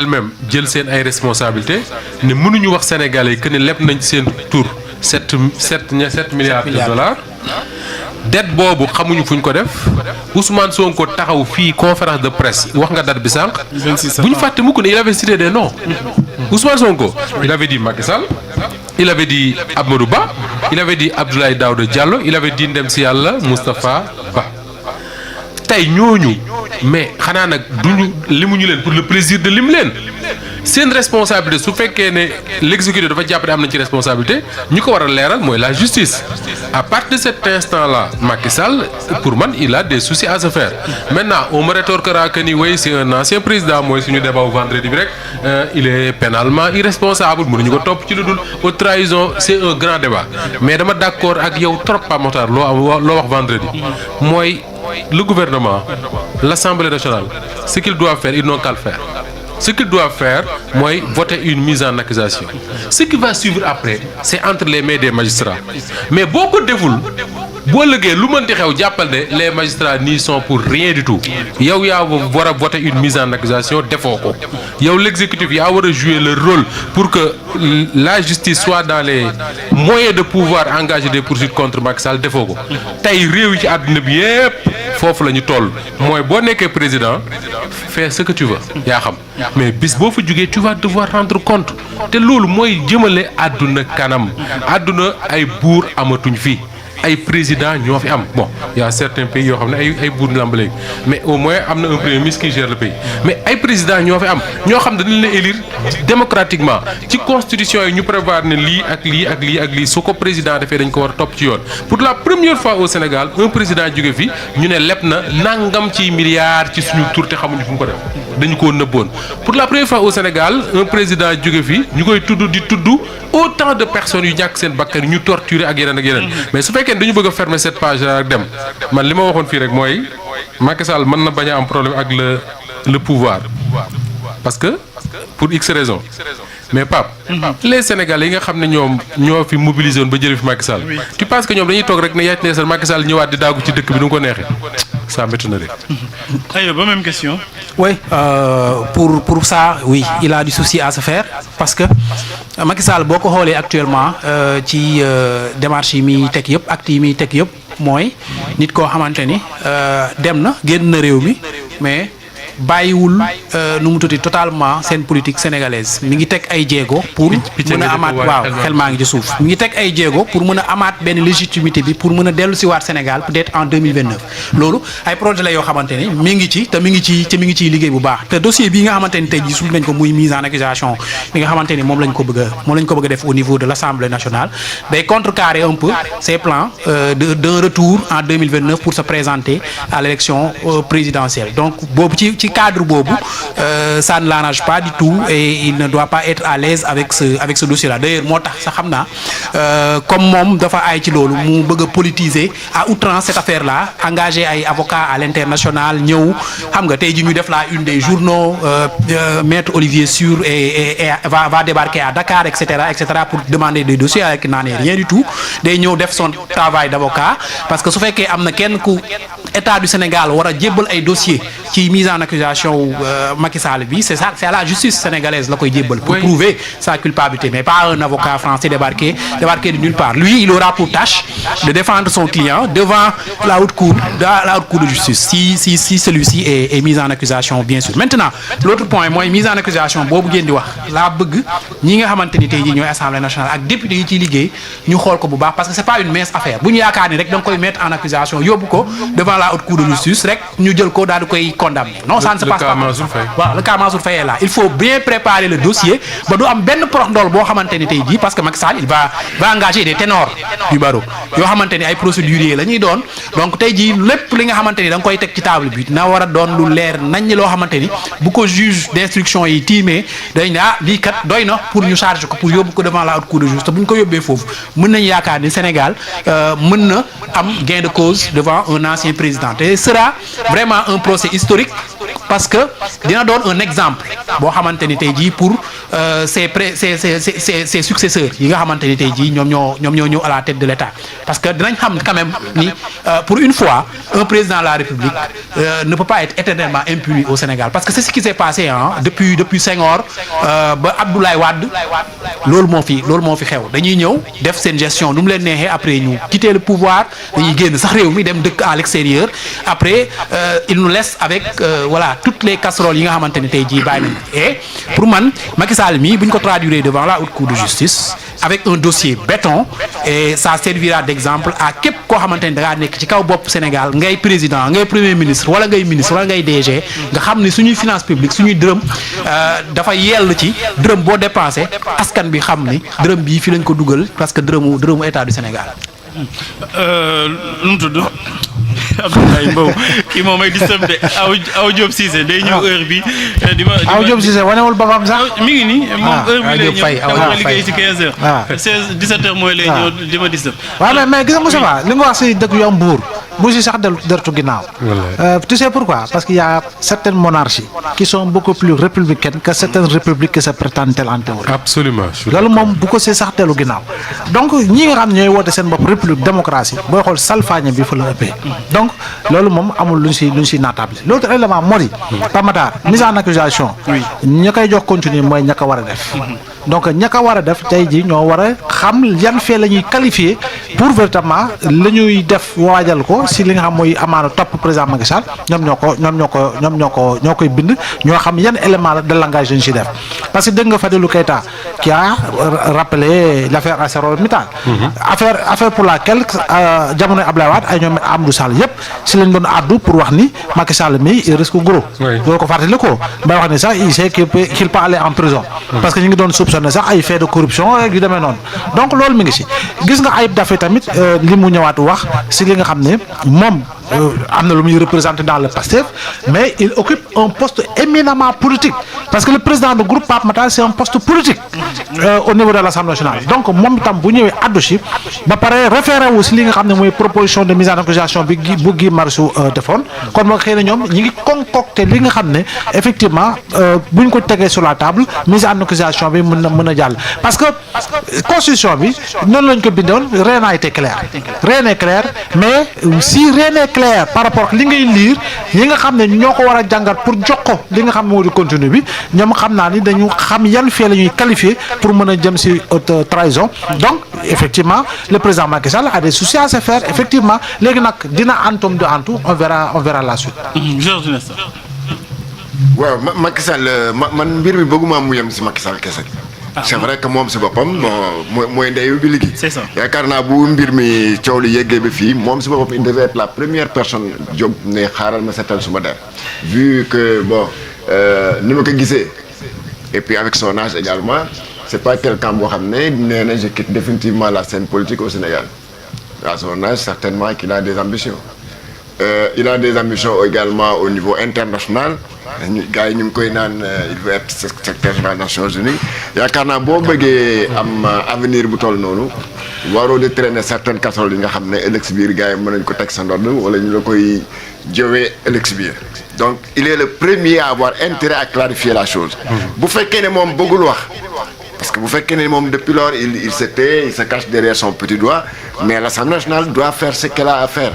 elle-même jël seen ay responsabilités ne mënuñu wax sénégalais que ne lépp nañ seen tour 7 milliards de dollars. dette boobu xamuñu fuñ ko def Ousmane Sonko taxaw fii conférence de presse wax nga date bi sànq. bu ñu fàtte mukk ne il avait cité des noms. Ousmane Sonko il avait dit Macky Sall, il avait dit Amadou Ba, il avait dit Abdoulaye Daouda Diallo, il avait dit ndem si yàlla Moustapha Ba. tey ñooñu mais xanaa nag duñu limuñu leen pour le plaisir de lim leen seen responsabilité su fekkee ne l'exécutif dafa jàpp ne am nañ ci responsabilité ñu ko war a leeral mooy la justice. à partir de cet instant-là Macky Sall pour man il a des soucis à se faire maintenant on me rétorquera que ni oui c'est un ancien président mooy suñu débat vendredi bi rek il est pénalement irresponsable mënuñu ko topp ci lu dul haute trahison c'est un grand débat mais dama d'accord ak yow trop Pape Makhtar loo wax vendredi mooy le gouvernement l'Assemblée nationale ce qu'ils doivent faire ils n'ont qu'à le faire. Ce qu'ils doivent faire, moi, voter une mise en accusation. Ce qui va suivre après, c'est entre les mains des magistrats. Mais beaucoup de vous, les magistrats n'y sont pour rien du tout. Il y a voter une mise en accusation, défaut. Il y a l'exécutif, il y a jouer le rôle pour que la justice soit dans les moyens de pouvoir engager des poursuites contre Macky Sall, défaut. Tay réew ci aduna bi yépp fofu lañu toll moy bo nekké président fais ce que tu veux ya xam mais bis boo fa jógee tu vas devoir rendre compte te loolu mooy jëmale àdduna kanam àdduna ay buur amatuñ fii ay président ñoo fi am bon y a certains pays yoo xam ne ay buur lamb léegi mais au moins am na un premier ministre qui gère le pays mais ay président ñoo fi am ñoo xam ne dañu leen élire démocratiquement ci constitution yi ñu prévoir ne lii ak lii ak lii ak lii su ko président defee dañ ko war a topp ci yoon pour la première fois au Sénégal un président jóge fi ñu ne leb na nangam ci milliards ci suñu tur te xamuñu fu mu ko def dañu koo nëbboon pour la première fois au Sénégal un président jóge fi ñu koy tudd di tudd autant de personnes yu ñàkk seen bakkan ñu torturer ak yeneen mais su fekkee dañu bëgg a fermer cette page ak dem man li ma waxoon fii rek mooy Macky Sall mën na bañ a am problème ak le pouvoir parce que pour X raisons mais Pape les Sénégalais yi nga xam ne ñoom ñoo fi mobilisé woon ba jëlee fi Macky Sall tu penses que ñoom dañuy toog rek ne yaa ne Macky Sall ñëwaat di daagu ci dëkk bi nu mu ko neexee ça m'étonnerait. Aywa, même question. Oui, pour ça, oui, il a du souci à se faire parce que Macky Sall boo ko xoolee actuellement ci démarche yi muy teg yëpp actes yi muy teg yëpp mooy nit koo xamante ni dem na génn na réew mi mais bàyyiwul nu mu tudd totalement seen politique sénégalaise mi ngi teg ay jéego pour mën a amaat waaw xel maa ngi ci suuf mi ngi teg ay jéego pour mën a amaat benn légitimité bi pour mën a dellu si waat Sénégal peut-être en 2029 loolu ay projet la yoo xamante ni mi ngi ci te mi ngi ciy liggéey bu baax te dossier bii nga xamante ni tey jii sul nañ ko muy mise en accusation bi nga xamante ni moom lañ ko bëgg a def au niveau de l'Assemblée nationale day contrecarrer un peu ces plans d'un retour en 2029 pour se présenter à l'élection présidentielle donc boobu ci cadre boobu ça ne l'arrange pas du tout et il ne doit pas être à l'aise avec ce dossier-là d'ailleurs moo tax sax xam naa comme moom dafa aay ci loolu mu bëgg a politiser à outrance cette affaire-là engager ay avocats à l'international ñëw xam nga tey ji ñu def la une des journaux maître Olivier Sur et va débarquer à Dakar et cetera pour demander des dossiers avec naa ne rien du tout day ñëw def son travail d'avocat parce que su fekkee am na kenn ku état du Sénégal war a jébbal ay dossiers ci mise en accusation Macky Sall bi c'est ça, c'est à la justice sénégalaise la koy jébbal pour prouver sa culpabilité mais pas un avocat français débarqué de nulle part. Lui il aura pour tâche de défendre son client devant la haute cour de justice si celui-ci est mis en accusation bien sûr. Maintenant l'autre point mooy mise en accusation boobu ngeen di wax laa bëgg ñi nga xamante ni tey jii ñooy Assemblée nationale ak député yi ciy liggéey ñu xool ko bu baax parce que c'est pas une mince affaire bu ñu yaakaar ni rek da nga koy mettre en accusation yóbbu ko devant la haute cour de justice rek ñu jël ko daal di koy condamner non ça ne se passe pas waaw le cas Mansour Faye est là il faut bien préparer le dossier ba du am benn prox ndool boo xamante ni tey jii parce que Macky Sall il va engager des ténors du barreau yoo xamante ni ay procéduriers la ñuy doon donc tey jii lépp li nga xamante ni da nga koy teg ci table bi na war a doon lu leer nañ loo xamante ni bu ko juge d'instruction yi tiimee dañ ne ah lii kat doy na pour ñu charger ko pour yóbbu ko devant la haute cour de justice te bu ñu ko yóbbee foofu mën nañ yaakaar ni Sénégal mën na am gain de cause devant un ancien président te sera vraiment un procès historique parce que dina doon un exemple boo xamante ni tey jii pour ses successeurs yi nga xamante ni tey jii ñoom ñoo ñëw à la tête de l'État parce que dinañ xam quand même ni pour une fois un président de la République ne peut pas être éternellement impuni au Sénégal parce que c'est ce qui s'est passé depuis Senghor ba Abdoulaye Wade loolu moo fi xew dañuy ñëw def seen gestion nu mu leen neexee après ñu quitter le pouvoir dañuy génn sax réew mi dem dëkk à l'extérieur après il nous laisse avec voilà toutes les casseroles yi nga xamante ni tey jii bàyyi nañ et pour man Macky Sall mii bu ñu ko traduire devant la haute cour de justice avec un dossier béton et ça servira d'exemple à képp koo xamante ni da ngaa nekk ci kaw bopp Sénégal ngay président ngay premier ministre wala ngay ministre wala ngay DG nga xam ni suñuy finance publique suñuy dërëm dafa yell ci dërëm boo dépensé askan bi xam ni dërëm bii fi lañ ko dugal parce que dërëmu état du Sénégal. lu mu tudd Abdoulaye Mbow kii moom may disturb de aw Diop Cissé day ñëw heure bi di ma aw Diop Cissé wanewul boppam sax mi ngi nii moom heure bi lay ñëw aw liggéey ci 15 heures 17 heures mooy lay ñëw di ma disturb waaw mais gis nga Moussa Ba li nga wax si dëkk yu am buur bu si sax dertu ginnaaw tu sais pourquoi parce qu'il y a certaines monarchies qui sont beaucoup plus républicaines que certaines républiques qui se prétendent telles en théorie absolument loolu moom bu ko see sax dellu ginnaaw donc ñi nga xam ne ñooy woote seen bopp république démocratie booy xool salfaañe bi fa la ëppee donc loolu moom amul luñ si naatable l'autre élément moo di Pamatar mise en accusation ña koy jox continue mooy ña ko war a def donc ña ko war a def tey ji ñoo war a xam yan fee la ñuy qualifier pour véritablement la ñuy def waajal ko si li nga xam mooy amaana topp président Macky Sall ñoo koy bind ñoo xam yan élément de langage lañ si def parce que dégg nga Fadilou Keita qui a rappelé l'affaire ArcelorMittal affaire pour laquelle jamonoy Abdoulaye Wade ay ñoom Amadou Sall yëpp si lañ doon addu pour wax ni Macky Sall mi il risque gros loolu ko fàttali ko bay wax ni sax il sait qu'il peut aller en prison parce que ñu ngi doon soupçonné sax ay fait de corruption ak yu demee noonu donc loolu mi ngi si gis nga Ayib Daffé tamit li mu ñëwaat wax si li nga xam ne moom am na lu muy représenté dans le PASTEF mais il occupe un poste éminemment politique parce que le président du groupe Pape Matar c'est un poste politique au niveau de l'Assemblée nationale donc moom itam bu ñëwee addu si ba pare référé wu si li nga xam ne mooy proposition de mise en accusation bi bu Guy Marius defoon kon moo xëy na ñoom ñi ngi concocté li nga xam ne effectivement bu ñu ko tegee sur la table mise en accusation bi mën a jàll parce que constitution bi noonu lañ ko bindoon rien n'a été clair rien n'est clair mais si rien n'est clair par rapport ak li ngay lire ñi nga xam ne ñoo ko war a jàngat pour jox ko li nga xam ne moo di contenu bi ñoom xam naa ni dañu xam yan fee la ñuy qualifier pour mën a jëm si haute trahison donc effectivement le président Macky Sall a des soucis à se faire effectivement léegi nag dina antum de antu on verra la suite. waaw Macky Sall man mbir mi bëgguma mu yem si Macky Sall kese. c'est vrai que moom si boppam mooy ndeyu bi liggéey. c'est ça yaakaar naa bu mbir mi coow li yeggee ba fii moom si boppam il devait être la première personne jóg ne xaaral ma seetal suma der vu que bon ni ma ko gisee et puis avec son âge également c'est pas quelqu'un boo xam ne nee na je quitte définitivement la scène politique au Sénégal à son âge certainement qu'il a des ambitions. Il a des ambitions également au niveau international gars yi ñu ngi koy naan il veut être secrétaire général des Nations Unies yaakaar naa boo bëggee am avenir bu toll noonu waroo de traîner certaines casseroles yi nga xam ne ëllëg si biir gars yi mën nañu ko teg sa ndodd wala ñu la koy jowee ëllëg si biir donc il est le premier à avoir intérêt à clarifier la chose bu fekkee ne moom bëggul wax parce que bu fekkee ne moom depuis lors il se tait il se cache derrière son petit doigt mais l'Assemblée nationale doit faire ce qu'elle a à faire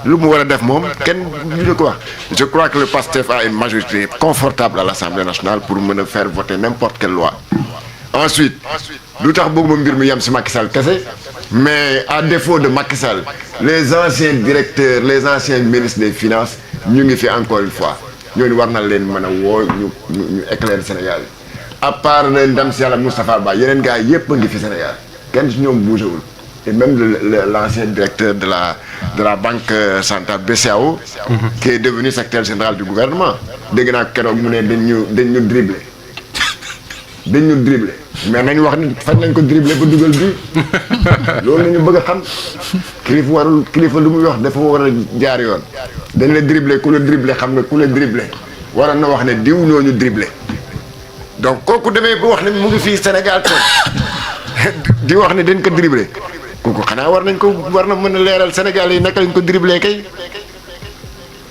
lu mu war a def moom kenn du ko wax je crois que le PASTEF a une majorité confortable à l'Assemblée nationale pour mën a faire voter n'importe quelle loi ensuite lu tax bëgguma mbir mi yem si Macky Sall kese mais à défaut de Macky Sall les anciens directeurs les anciens ministres des finances ñu ngi fi encore une fois ñooñu war na leen mën a woo ñu éclairer Sénégal à part ndam si yàlla Moustapha Ba yeneen gars yëpp a ngi fi Sénégal kenn si ñoom bougéwul et même l'ancien directeur de la banque centrale BCEAO qui est devenu secrétaire général du gouvernement dégg naa keroog mu ne dañ ñu dribblé mais nañu wax ni fan lañ ko dribblé ba dugal bi loolu la ñu bëgg a xam kilifa lu muy wax dafa war a jaar yoon dañ la dribblé ku la dribblé xam nga ku la dribblé waroon na wax ne diw ñoo ñu dribblé donc kooku demee ba wax ne mu ngi fii Sénégal toog di wax ne dañ ko dribblé kooku xanaa war na mën a leeral Sénégal yi naka lañ ko dribblé kay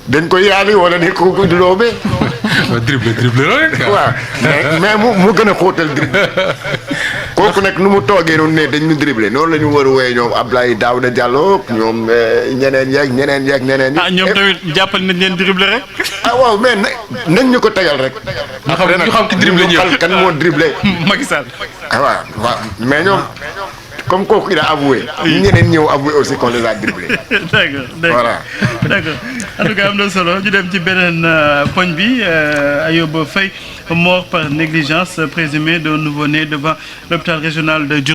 dañ ko yaali wala dañ ko loobe dribble la rek. waaw mais mu gën a xóotal dribble kooku nag nu mu toogee noonu ne dañ ñu dribble noonu la ñu war a wooyee ñoom Abdoulaye Daouda Diallo ñoom ñeneen yeeg ñeneen yi. ñoom tamit jàppal nañ leen dribble rek. waaw mais nañ ñu ko tegal rek. ñu xam ki dribble ñëpp xal kan moo dribble. Macky Sall. waaw mais ñoom comme kooku il a avoué. ñeneen ñëw avoué aussi qu'on les a dribblés. d'accord voilà. d'accord en tout cas am na solo ñu dem ci beneen poñ bi Ayoub Faye mort par négligence présumée d'un nouveau-né devant l'hôpital régional de Diourbel.